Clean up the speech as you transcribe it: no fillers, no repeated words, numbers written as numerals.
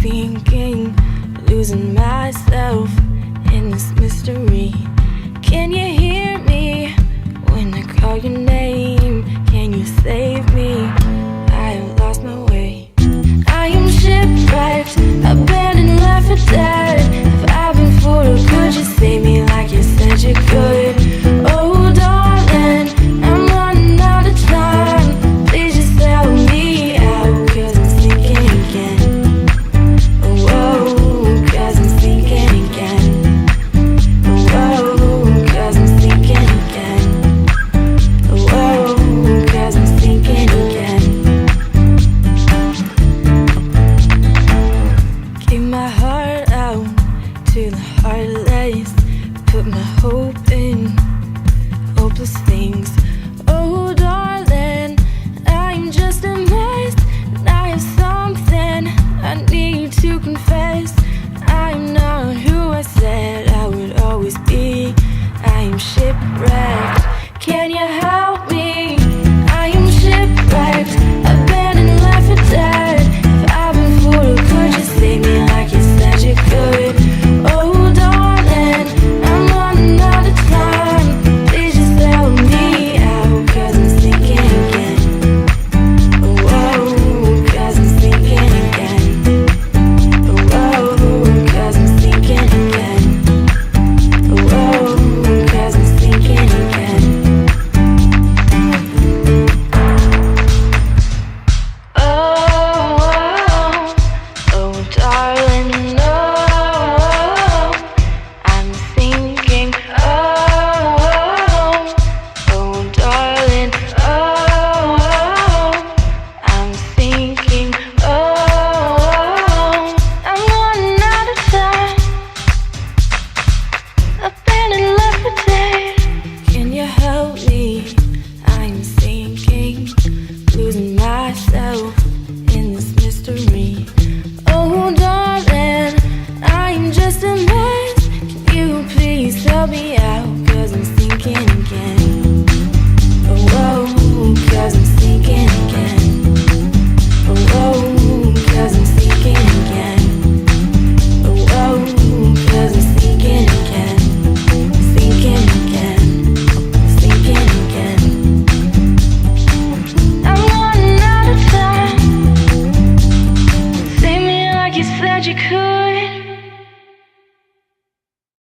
thinking, losing myself in this mystery. Can you hear me when I call your name? Can you save me? I have lost my way. I am shipwrecked, abandoned, left for dead. If I've been fooled, could you save me like you said you could? Oh darling, I'm running out of time. Please just help me out, 'cause I'm sinking again. Oh, 'cause I'm sinking again. Oh, 'cause I'm sinking again. Oh, 'cause I'm sinking again. Gave my heart out to the heartless, put my hope in hopeless things. Oh darling, I'm just a mess, and I have something I need to confess. I'm not who I said I would always be. I am shipwrecked. Can you